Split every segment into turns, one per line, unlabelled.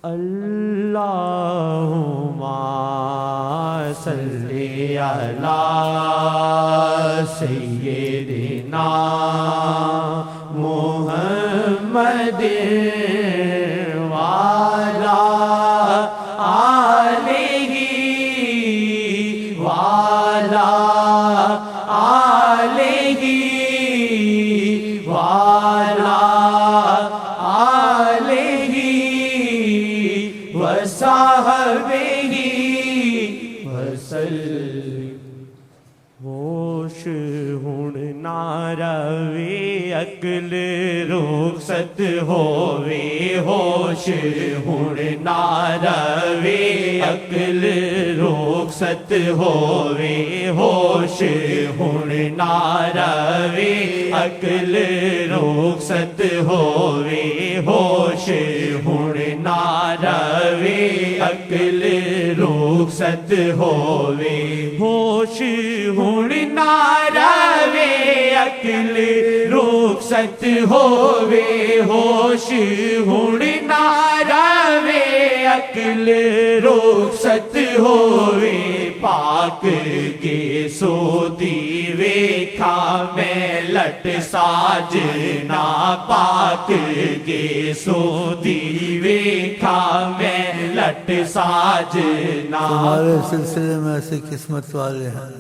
اللہم صلی علی سیدنا محمد وعلی آلہ وعلی آلہ وعلی آلہ وصحبہ وسلم۔ ہوش ہن نہ روے عقل رخصت ہووے، ہوش ہن نہ روے عقل رخصت ہووے، ہوش ہن نہ روے عقل رخصت ہووے، ہوش ہن نہ روے عقل رخصت ہووے، ہوش ہن نہ روے عقل رخصت ہووے، ہوش ہن نہ روے عقل رخصت ہووے، پاک کے سودی ویکھا میں لٹ ساجنا، پاک کے سودی ویکھا میں لٹ ساجنا۔
ہمارے سلسلے میں ایسے قسمت والے ہیں،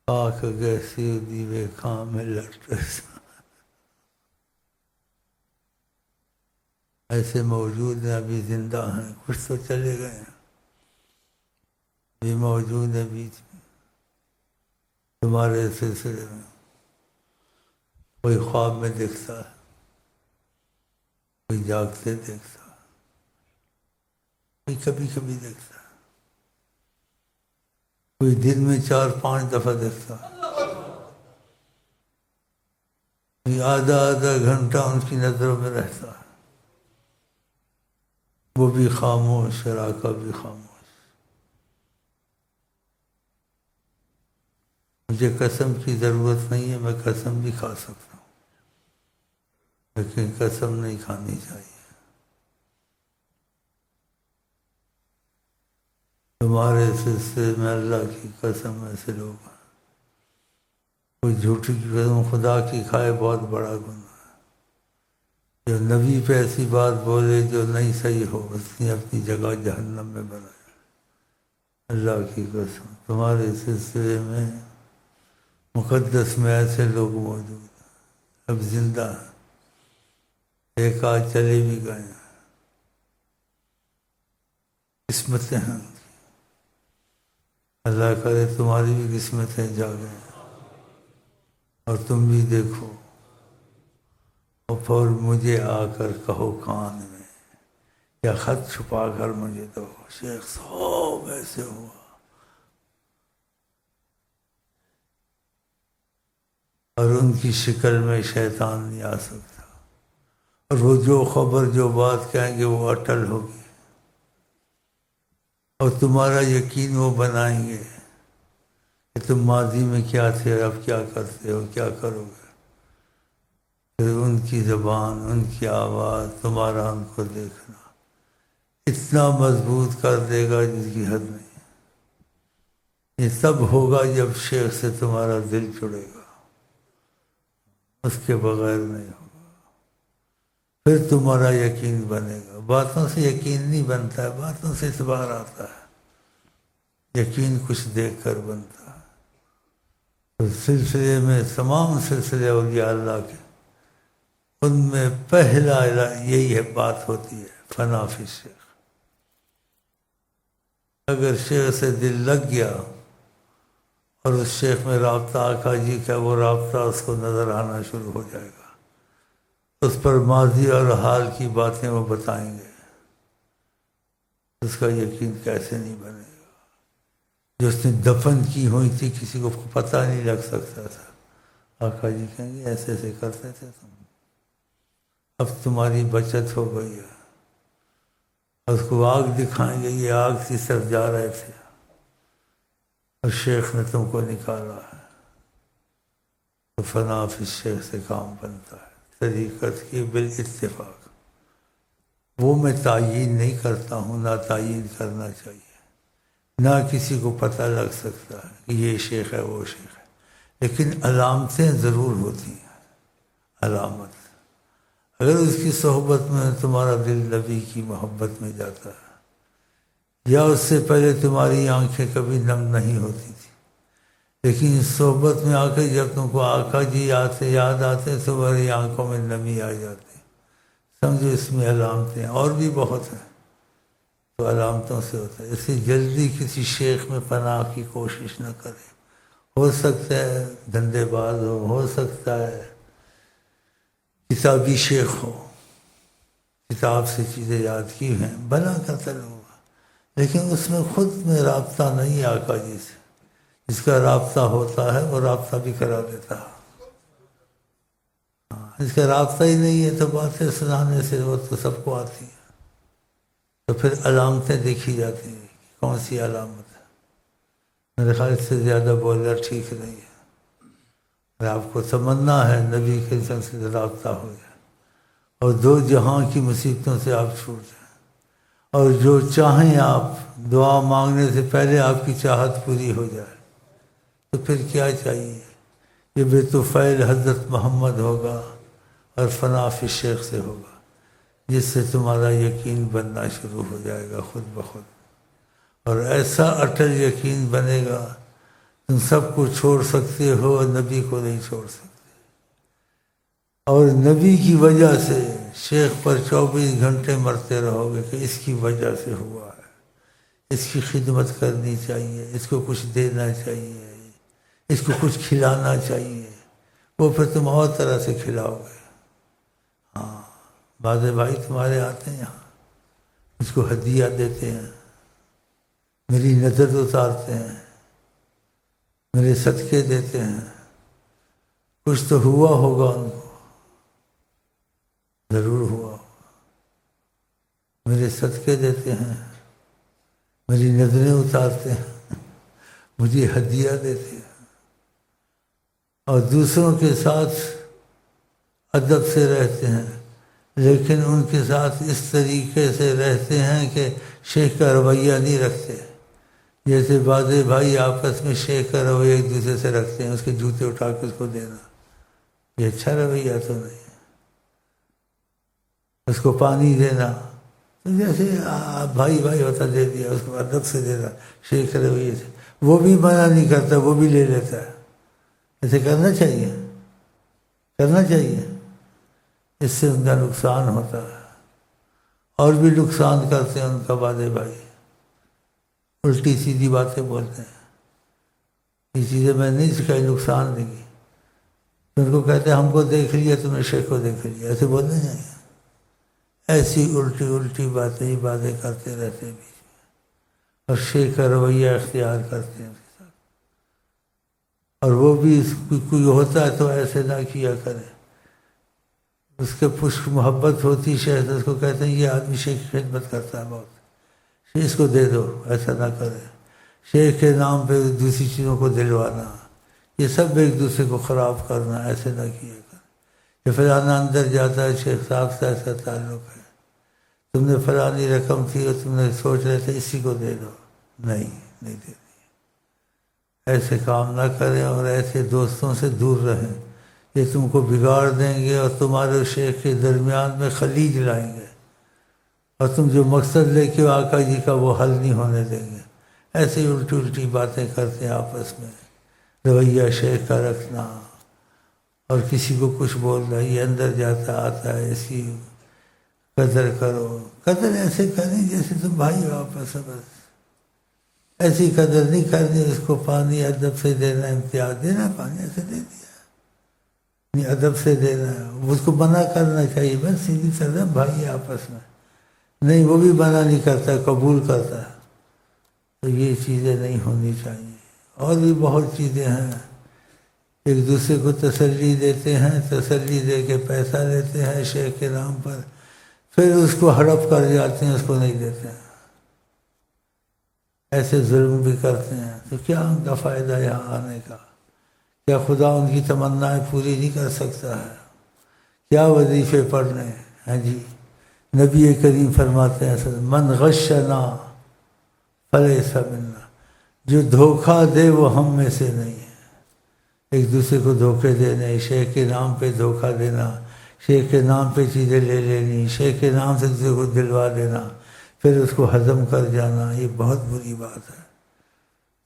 پاک کے سودی ویکھا میں لٹ ایسے موجود ہیں، ابھی زندہ ہیں، کچھ تو چلے گئے ہیں، بھی موجود ہیں بیچ میں تمہارے سلسلے میں۔ کوئی خواب میں دیکھتا ہے، کوئی جاگتے دیکھتا ہے، کوئی کبھی کبھی دیکھتا ہے، کوئی دن میں 4-5 دفعہ دیکھتا ہے، کوئی آدھا گھنٹہ ان کی نظروں میں رہتا ہے، وہ بھی خاموش، شراکا بھی خاموش۔ مجھے قسم کی ضرورت نہیں ہے، میں قسم بھی کھا سکتا ہوں، لیکن قسم نہیں کھانی چاہیے۔ تمہارے سلسلے میں اللہ کی قسم ایسے لوگ ہیں، کوئی جھوٹی کی قسم خدا کی کھائے، بہت بڑا گناہ ہے۔ جو نبی پہ ایسی بات بولے جو نہیں صحیح ہو، اس نے اپنی جگہ جہنم میں بنایا۔ اللہ کی قسم تمہارے سلسلے میں مقدس میں ایسے لوگ موجود ہیں، اب زندہ ہیں، ایک آج چلے بھی گئے ہیں، قسمتیں ہیں۔ اللہ کرے تمہاری بھی قسمتیں جاگیں اور تم بھی دیکھو، اور پھر مجھے آ کر کہو کان میں، یا خط چھپا کر مجھے دو، شیخ صاحب ایسے ہوا۔ اور ان کی شکل میں شیطان نہیں آ سکتا، اور وہ جو خبر جو بات کہیں گے وہ اٹل ہوگی، اور تمہارا یقین وہ بنائیں گے کہ تم ماضی میں کیا تھے، اب کیا کرتے ہو، کیا کرو گے۔ پھر ان کی زبان، ان کی آواز، تمہارا ان کو دیکھنا اتنا مضبوط کر دے گا جس کی حد نہیں۔ یہ تب ہوگا جب شیخ سے تمہارا دل جڑے گا، اس کے بغیر نہیں ہوگا۔ پھر تمہارا یقین بنے گا۔ باتوں سے یقین نہیں بنتا ہے، باتوں سے اعتبار آتا ہے، یقین کچھ دیکھ کر بنتا ہے۔ تو سلسلے میں تمام سلسلے اولیاء اللہ کے، ان میں پہلا یہی ہے بات ہوتی ہے، فنا فی الشیخ۔ اگر شیخ سے دل لگ گیا اور اس شیخ میں رابطہ آقا جی کا، وہ رابطہ اس کو نظر آنا شروع ہو جائے گا، اس پر ماضی اور حال کی باتیں وہ بتائیں گے، اس کا یقین کیسے نہیں بنے گا۔ جو اس نے دفن کی ہوئی تھی کسی کو پتہ نہیں لگ سکتا تھا، آقا جی کہیں گے ایسے ایسے کرتے تھے تم، اب تمہاری بچت ہو گئی ہے۔ اس کو آگ دکھائیں گے، یہ آگ کی طرف جا رہے تھے اور شیخ نے تم کو نکالا ہے۔ تو فنا فی الشیخ سے کام بنتا ہے، طریقت کی بالاتفاق۔ وہ میں تعیین نہیں کرتا ہوں، نہ تعیین کرنا چاہیے، نہ کسی کو پتہ لگ سکتا ہے کہ یہ شیخ ہے وہ شیخ ہے، لیکن علامتیں ضرور ہوتی ہیں۔ علامت اگر اس کی صحبت میں تمہارا دل نبی کی محبت میں جاتا ہے، یا اس سے پہلے تمہاری آنکھیں کبھی نم نہیں ہوتی تھی، لیکن اس صحبت میں آ کے جب تم کو آقا جی یاد آتے تمہاری آنکھوں میں نمی آ جاتی، سمجھو اس میں علامتیں اور بھی بہت ہیں، تو علامتوں سے ہوتا ہے۔ اس لیے جلدی کسی شیخ میں پناہ کی کوشش نہ کرے، ہو سکتا ہے دھندے باز ہو سکتا ہے کتابی شیخ ہو، کتاب سے چیزیں یاد کی ہیں، بنا کرتا ہوگا، لیکن اس میں خود میں رابطہ نہیں ہے آقا جی سے۔ جس کا رابطہ ہوتا ہے وہ رابطہ بھی کرا دیتا ہے، اس کا رابطہ ہی نہیں ہے تو باتیں سنانے سے وہ تو سب کو آتی ہیں، تو پھر علامتیں دیکھی جاتی ہیں کہ کون سی علامت ہے۔ میرے خیال سے زیادہ بولنا ٹھیک نہیں ہے۔ اگر آپ کو تمنا ہے نبی کے جن سے رابطہ ہو جائے اور دو جہاں کی مصیبتوں سے آپ چھوٹ جائیں، اور جو چاہیں آپ دعا مانگنے سے پہلے آپ کی چاہت پوری ہو جائے، تو پھر کیا چاہیے؟ یہ بے طفیل حضرت محمد ہوگا اور فنا فی شیخ سے ہوگا، جس سے تمہارا یقین بننا شروع ہو جائے گا خود بخود، اور ایسا اٹل یقین بنے گا تم سب کو چھوڑ سکتے ہو اور نبی کو نہیں چھوڑ سکتے، اور نبی کی وجہ سے شیخ پر 24 گھنٹے مرتے رہو گے کہ اس کی وجہ سے ہوا ہے، اس کی خدمت کرنی چاہیے، اس کو کچھ دینا چاہیے، اس کو کچھ کھلانا چاہیے، وہ پھر تم اور طرح سے کھلاؤ گے۔ ہاں، بعض بھائی تمہارے آتے ہیں یہاں، اس کو ہدیہ دیتے ہیں، میری نظر اتارتے ہیں، میرے صدقے دیتے ہیں، کچھ تو ہوا ہوگا ان کو، ضرور ہوا ہوگا، میرے صدقے دیتے ہیں، میری نظریں اتارتے ہیں، مجھے ہدیہ دیتے ہیں، اور دوسروں کے ساتھ ادب سے رہتے ہیں، لیکن ان کے ساتھ اس طریقے سے رہتے ہیں کہ شیخ کا رویہ نہیں رکھتے، جیسے بعض بھائی آپس میں شیخ کا رویہ ایک دوسرے سے رکھتے ہیں، اس کے جوتے اٹھا کے اس کو دینا، یہ اچھا رویہ تو نہیں ہے۔ اس کو پانی دینا تو جیسے بھائی بھائی ہوتا دے دیا، اس کو ادب سے دینا، شیخ کے رویے سے، وہ بھی منع نہیں کرتا، وہ بھی لے لیتا ہے۔ ایسے کرنا چاہیے، کرنا چاہیے، اس سے ان کا نقصان ہوتا ہے، اور بھی نقصان کرتے ہیں ان کا بعض بھائی، الٹی سیدھی باتیں بولتے ہیں، یہ چیزیں میں نہیں سکھائی، نقصان دیں گی، ان کو کہتے ہیں ہم کو دیکھ لیا تم نے شیخ کو دیکھ لیا، ایسے بولنے چاہیے، ایسی الٹی الٹی باتیں کرتے رہتے ہیں بیچ میں، اور شیخ کا رویہ اختیار کرتے ہیں، اور وہ بھی کوئی ہوتا ہے تو ایسے نہ کیا کرے، اس کے پشت محبت ہوتی شیخ، اس کو کہتے ہیں یہ آدمی شیخ کی خدمت کرتا ہے بہت، اس کو دے دو، ایسا نہ کرے، شیخ کے نام پہ دوسری چیزوں کو دلوانا، یہ سب ایک دوسرے کو خراب کرنا، ایسے نہ کیا کرے۔ یہ فلانا اندر جاتا ہے شیخ صاحب سے ایسا تعلق ہے، تم نے فلانی رقم تھی اور تم نے سوچ رہے تھے اسی کو دے دو، نہیں دے دی، ایسے کام نہ کریں، اور ایسے دوستوں سے دور رہیں، یہ تم کو بگاڑ دیں گے اور تمہارے شیخ کے درمیان میں خلیج لائیں گے، اور تم جو مقصد لے کے آقا جی کا وہ حل نہیں ہونے دیں گے۔ ایسے الٹی الٹی باتیں کرتے ہیں آپس میں، رویہ شیخ کا رکھنا، اور کسی کو کچھ بولنا، یہ اندر جاتا آتا ہے، اس کی قدر کرو، قدر ایسے کریں جیسے تم بھائی ہو آپس میں، بس ایسی قدر نہیں کرنی، اس کو پانی ادب سے دینا، امتیاز دینا، پانی ایسے دے دیا، نہیں ادب سے دینا، اس کو منع کرنا چاہیے، بس سیدھی طرح بھائی آپس میں، نہیں وہ بھی منع نہیں کرتا، قبول کرتا ہے، تو یہ چیزیں نہیں ہونی چاہیے۔ اور بھی بہت چیزیں ہیں، ایک دوسرے کو تسلی دیتے ہیں، تسلی دے کے پیسہ لیتے ہیں شیخ کے نام پر، پھر اس کو ہڑپ کر جاتے ہیں، اس کو نہیں دیتے ہیں، ایسے ظلم بھی کرتے ہیں، تو کیا ان کا فائدہ یہاں آنے کا؟ کیا خدا ان کی تمنائیں پوری نہیں کر سکتا ہے؟ کیا وظیفے پڑھنے ہیں جی، نبی کریم فرماتے ہیں من غشنا فلیس منا، جو دھوکہ دے وہ ہم میں سے نہیں ہے۔ ایک دوسرے کو دھوکے دینے، شیخ کے نام پہ دھوکہ دینا، شیخ کے نام پہ چیزیں لے لینی، شیخ کے نام سے دوسرے کو دلوا دینا، پھر اس کو ہضم کر جانا، یہ بہت بری بات ہے۔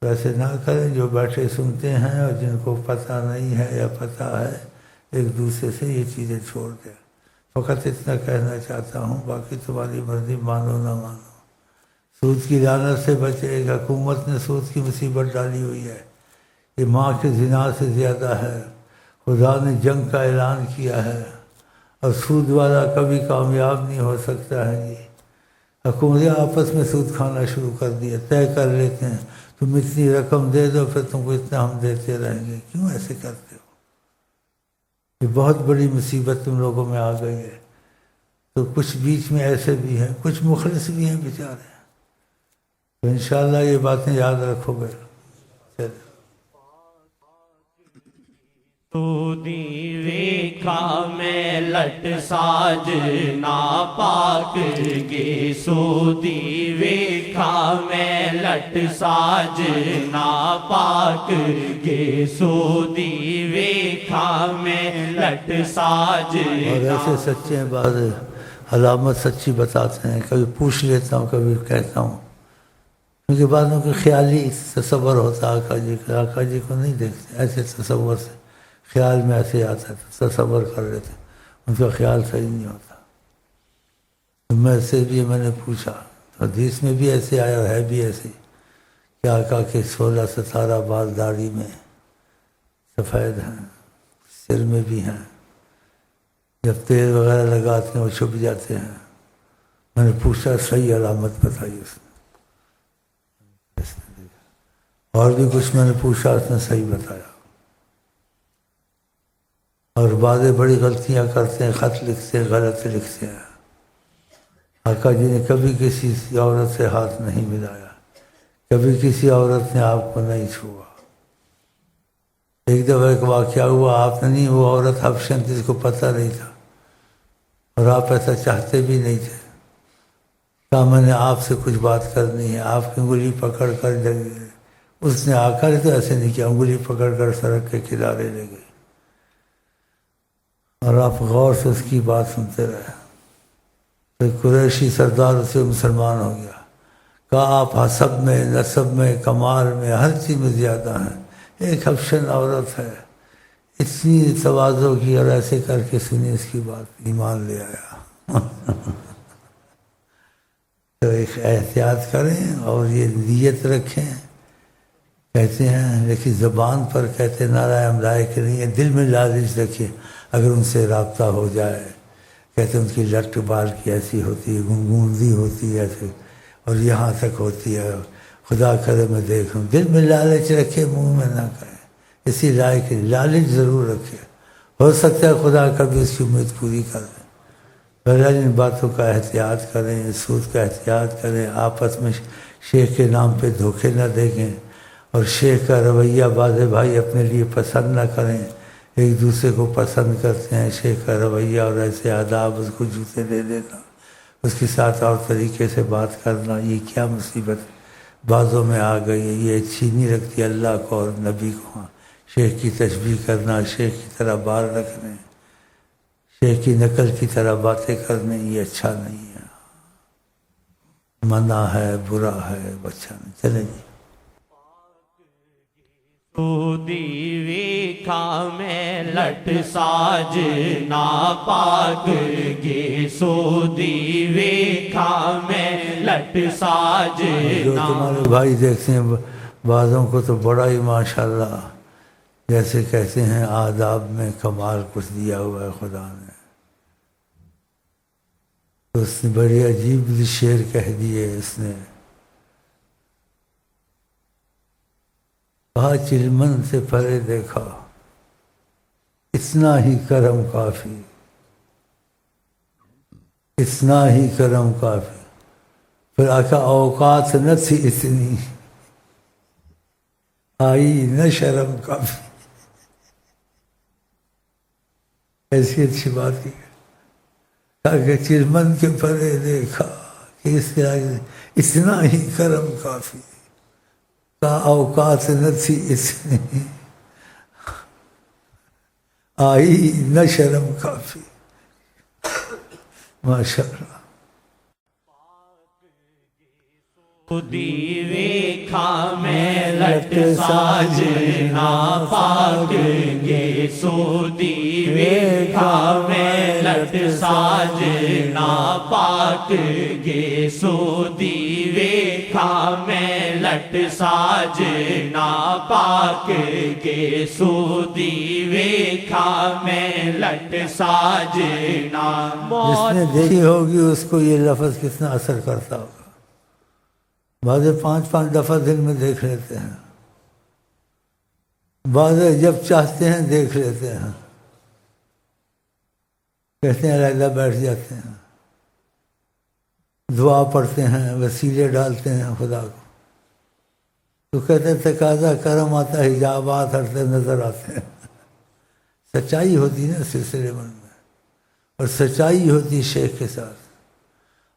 ویسے نہ کریں، جو بیٹھے سنتے ہیں اور جن کو پتہ نہیں ہے یا پتہ ہے، ایک دوسرے سے یہ چیزیں چھوڑ دیں۔ فقط اتنا کہنا چاہتا ہوں، باقی تمہاری مرضی، مانو نہ مانو۔ سود کی لعنت سے بچے، ایک حکومت نے سود کی مصیبت ڈالی ہوئی ہے، یہ ماں کے زنا سے زیادہ ہے۔ خدا نے جنگ کا اعلان کیا ہے، اور سود والا کبھی کامیاب نہیں ہو سکتا ہے جی۔ حکومتیں آپس میں سود کھانا شروع کر دیا، طے کر لیتے ہیں تم اتنی رقم دے دو، پھر تم کو اتنا ہم دیتے رہیں گے۔ کیوں ایسے کرتے ہو؟ یہ بہت بڑی مصیبت تم لوگوں میں آ گئی ہے۔ تو کچھ بیچ میں ایسے بھی ہیں، کچھ مخلص بھی ہیں بیچارے، تو انشاءاللہ یہ باتیں یاد رکھو گے۔ چلے
سودی ویکھا میں لٹ ساج ناپاک گے، سودی ویکھا میں لٹ ساج ناپاک گے، سودی ویکھا میں لٹ ساج۔
اور ایسے سچے ہیں، بعض علامت سچی بتاتے ہیں، کبھی پوچھ لیتا ہوں، کبھی کہتا ہوں، کیونکہ بعضوں کے خیالی تصور ہوتا ہے آقا جی کو نہیں دیکھتے، ایسے تصور سے خیال میں ایسے آتا ہے، تصور کر لیتے، ان کا خیال صحیح نہیں ہوتا۔ میں سے بھی میں نے پوچھا، حدیث میں بھی ایسے آیا ہے، بھی ایسے کہ آقا کے 16-17 بال داڑھی میں سفید ہیں، سر میں بھی ہیں، جب تیل وغیرہ لگاتے ہیں وہ چھپ جاتے ہیں۔ میں نے پوچھا صحیح علامت بتائی اس نے، اور بھی کچھ میں نے پوچھا، اس نے صحیح بتایا۔ اور بعض بڑی غلطیاں کرتے ہیں، خط لکھتے ہیں، غلط لکھتے ہیں۔ آقا جی نے کبھی کسی عورت سے ہاتھ نہیں ملایا، کبھی کسی عورت نے آپ کو نہیں چھوا۔ ایک دفعہ ایک واقعہ ہوا، آپ نے نہیں، وہ عورت حبشن جس کو پتہ نہیں تھا، اور آپ ایسا چاہتے بھی نہیں تھے، کہا میں نے آپ سے کچھ بات کرنی ہے، آپ کی انگلی پکڑ کر لگے۔ اس نے آقا نے تو ایسے نہیں کیا، انگلی پکڑ کر سڑک کے کنارے لے گئی، اور آپ غور سے اس کی بات سنتے رہے۔ پھر قریشی سردار اسے مسلمان ہو گیا، کہا آپ حسب میں، نسب میں، کمال میں، ہر چیز میں زیادہ ہیں، ایک حبشن عورت ہے، اتنی تواضع کی، اور ایسے کر کے سنی اس کی بات، ایمان لے آیا۔ تو ایک احتیاط کریں اور یہ نیت رکھیں۔ کہتے ہیں، لیکن زبان پر کہتے نعرہ ہم لائق نہیں ہے، دل میں لالچ رکھیے، اگر ان سے رابطہ ہو جائے، کہتے ہیں ان کی لٹ بال کی ایسی ہوتی ہے، گنگوندی ہوتی ہے ایسے، اور یہاں تک ہوتی ہے، خدا کرے میں دیکھوں۔ دل میں لالچ رکھے، منہ میں نہ کہے، اسی لائق لالچ ضرور رکھے، ہو سکتا ہے خدا کبھی اس کی امید پوری کر دے۔ بہرحال ان باتوں کا احتیاط کریں، سود کا احتیاط کریں، آپس میں شیخ کے نام پہ دھوکے نہ دیکھیں، اور شیخ کا رویہ بعض بھائی اپنے لیے پسند نہ کریں، ایک دوسرے کو پسند کرتے ہیں شیخ کا رویہ، اور ایسے آداب، اس کو جوتے دے دینا، اس کے ساتھ اور طریقے سے بات کرنا، یہ کیا مصیبت بعضوں میں آ گئی ہے، یہ اچھی نہیں رکھتی اللہ کو اور نبی کو۔ ہاں، شیخ کی تشبیہ کرنا، شیخ کی طرح بال رکھنے، شیخ کی نقل کی طرح باتیں کرنے، یہ اچھا نہیں ہے، منع ہے، برا ہے، اچھا نہیں۔ چلیں جی۔
سودی ویکھا میں لٹ ساج ناپاک گے، سودی ویکھا میں لٹ ساج
جو تمہارے بھائی دیکھتے ہیں، بعضوں کو تو بڑا ہی ماشاءاللہ، جیسے کہتے ہیں آداب میں کمال کچھ دیا ہوا ہے خدا نے۔ تو اس نے بڑی عجیب شعر کہہ دیے، اس نے کہا چلمن سے پرے دیکھا، اتنا ہی کرم کافی، اتنا ہی کرم کافی۔ پھر آقا اوقات نہ تھی اتنی، آئی نہ شرم کافی۔ ایسی اچھی بات کی، کہ چرمن کے پرے دیکھا کہ اس کے آگے اتنا ہی کرم کافی، کا اوقات نہ تھی اتنی آئی نہ شرم کافی. ماشاء اللہ.
خودی ویکھا میں لٹ ساجنا پاک گے، سودی ویکھا میں لٹ ساجنا پاک گے، سودی ویکھا میں لٹ ساجنا پاک گے، سودی ویکھا میں لٹ ساجنا.
جس نے دیکھی ہوگی اس کو یہ لفظ کتنا اثر کرتا ہوگا. بعض 5-5 دفعہ دن میں دیکھ لیتے ہیں، بعض جب چاہتے ہیں دیکھ لیتے ہیں، کہتے ہیں علیحدہ بیٹھ جاتے ہیں، دعا پڑھتے ہیں، وسیلے ڈالتے ہیں خدا کو، تو کہتے ہیں تقاضا کرم آتا ہے، حجابات ہٹتے نظر آتے ہیں. سچائی ہوتی نا سلسلے میں، اور سچائی ہوتی شیخ کے ساتھ،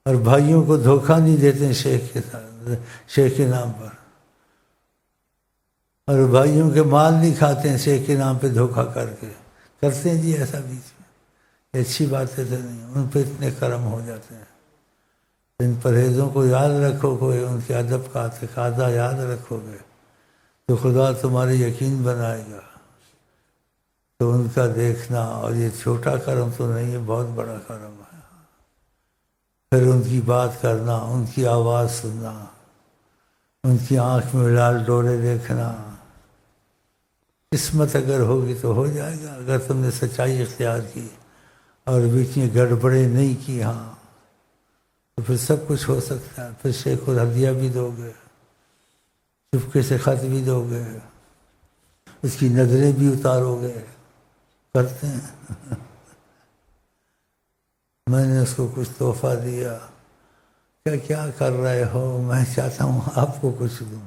اور بھائیوں کو دھوکہ نہیں دیتے شیخ کے ساتھ، شیخ کے نام پر، اور بھائیوں کے مال نہیں کھاتے ہیں شیخ کے نام پہ دھوکہ کر کے. کرتے ہیں جی ایسا بیچ میں، یہ اچھی باتیں تو نہیں، ان پہ اتنے کرم ہو جاتے ہیں. ان پرہیزوں کو یاد رکھو، کوئی ان کے ادب کا تقاضا یاد رکھو گے تو خدا تمہارے یقین بنائے گا. تو ان کا دیکھنا، اور یہ چھوٹا کرم تو نہیں ہے، بہت بڑا کرم ہے. پھر ان کی بات کرنا، ان کی آواز سننا، ان کی آنکھ میں لال ڈورے دیکھنا. قسمت اگر ہوگی تو ہو جائے گا، اگر تم نے سچائی اختیار کی اور بیچ میں گڑبڑیں نہیں کی، ہاں، تو پھر سب کچھ ہو سکتا ہے. پھر شیخ کو ہدیہ بھی دو گے، چپکے سے خط بھی دو گے، اس کی نظریں بھی اتارو گے. کرتے ہیں. میں نے اس کو کچھ تحفہ دیا، کیا کر رہے ہو؟ میں چاہتا ہوں آپ کو کچھ دوں.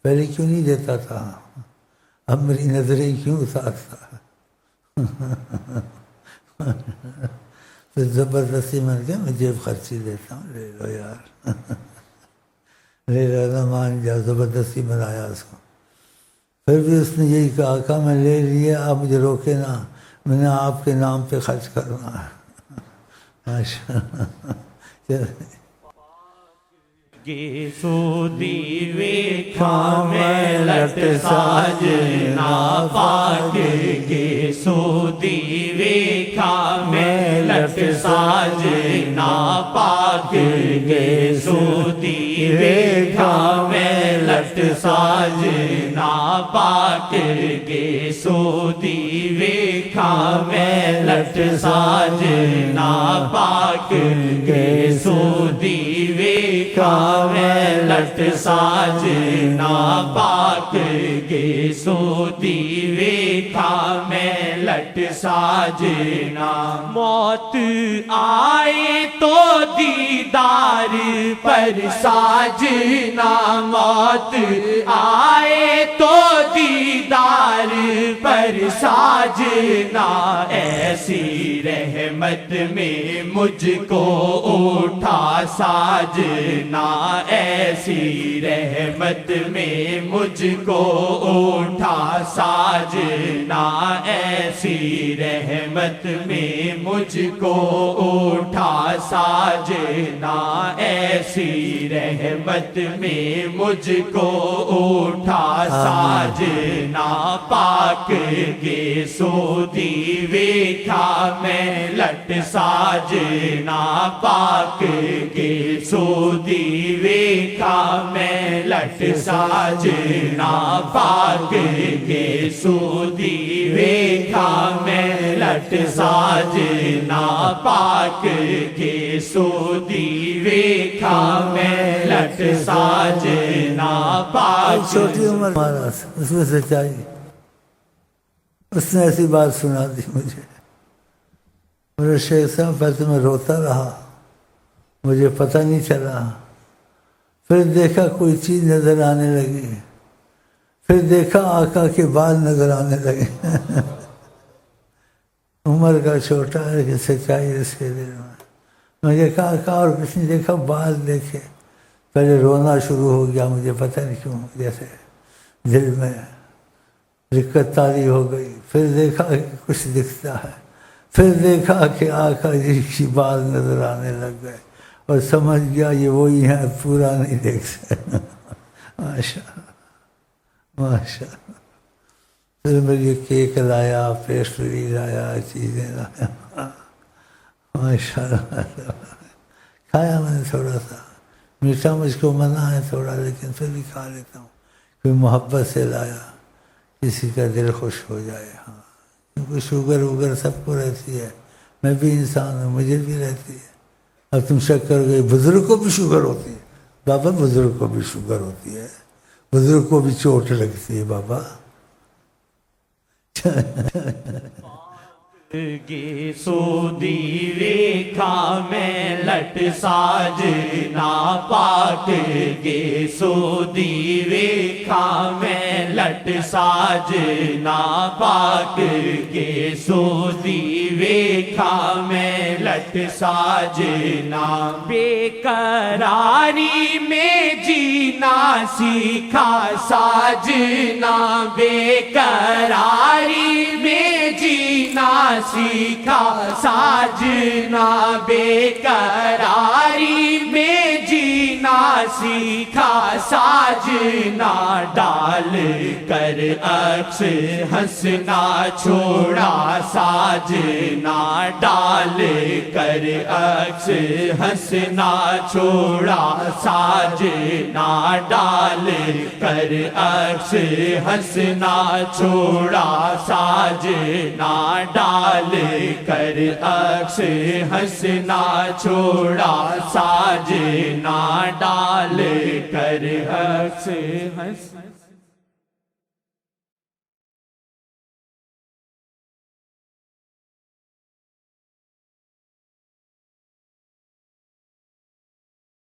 پہلے کیوں نہیں دیتا تھا؟ اب میری نظریں کیوں اتارتا؟ پھر زبردستی میں نے کہا میں جیب خرچی دیتا ہوں، لے لو یار، لے لو نا، مان جاؤ. زبردستی میں لایا اس کو. پھر بھی اس نے یہی کہا کہ میں لے لیا، آپ مجھے روکے نا، میں نے آپ کے نام پہ خرچ کرنا ہے.
گے سودی ویکھا میں لٹ ساجنا پاک گے، سودی ویکھا میں لٹ ساجنا پاک گے، سودی ویکھا میں لٹ ساجنا پاک گے، سودی ویکھا میں لٹ ساجنا پاک گے، سودی ویکھا میں لٹ ساجنا پاک گے، سودی ویکھا میں لٹ ساجنا. موت آئے تو دیدار پر ساجنا، موت آئے تو دیدار پر ساجنا، ایسی رحمت میں مجھ کو اٹھا ساجنا، ایسی رحمت میں مجھ کو اٹھا ساجنا، ایسی رحمت میں مجھ کو اٹھا ساجنا، ایسی رحمت میں مجھ کو اٹھا ساجنا. پاک گے سودی ویکھا میں لٹ ساجنا، پاک گے سودی ویکھا میں لٹ ساجنا، پاک گے سودی ویکھا میں لٹ ساجنا، پاک گے سودی ویکھا میں لٹ ساجنا، پاک.
چھوٹی عمر مہاراج، اس میں سچائی. اس نے ایسی بات سنا دی مجھے. میرے شیخ صاحب پہلے میں روتا رہا، مجھے پتہ نہیں چلا. پھر دیکھا کوئی چیز نظر آنے لگی، پھر دیکھا آقا کے بال نظر آنے لگے. عمر کا چھوٹا ہے کہ سچائی اس کے دل میں. مجھے کہا اور کسی نے دیکھا بال دیکھے، پہلے رونا شروع ہو گیا، مجھے پتہ نہیں کیوں، جیسے دل میں رقت تاری ہو گئی. پھر دیکھا کہ کچھ دکھتا ہے، پھر دیکھا کہ آقا جی کی بال نظر آنے لگ گئے، اور سمجھ گیا یہ وہی ہیں، پورا نہیں دیکھ سکتا. ماشاء ماشاء. پھر مجھے کیک لایا، پیسٹری لایا، چیزیں لایا. ماشاء اللہ کھایا میں نے تھوڑا سا. میٹھا مجھ کو منع ہے تھوڑا، لیکن پھر بھی کھا لیتا ہوں. کوئی محبت سے لایا، کسی کا دل خوش ہو جائے. ہاں کیونکہ شوگر وگر سب کو رہتی ہے، میں بھی انسان ہوں، مجھے بھی رہتی ہے. اب تم شک کر گئی بزرگ کو بھی شوگر ہوتی ہے. بابا بزرگ کو بھی شوگر ہوتی ہے، بزرگ کو بھی چوٹ لگتی ہے بابا.
گے سودی ویکھا میں لٹ ساجنا پاک گے سودی ویکھا میں لٹ ساجنا پاک گے سودی ویکھا میں لٹ ساجنا. بے قراری میں جینا سیکھا ساجنا، بے قراری میں جینا سیکھا ساجنا، بے قراری میں جینا سیکھا ساجنا. ڈال کر عکس ہنسنا چھوڑا ساجنا، ڈال کر عکس ہنسنا چھوڑا ساجنا، ڈال کر عکس ہنسنا چھوڑا ساجنا، ڈال کر عکس ہنسنا چھوڑا ساجنا، ڈال کر عکس ہنسنا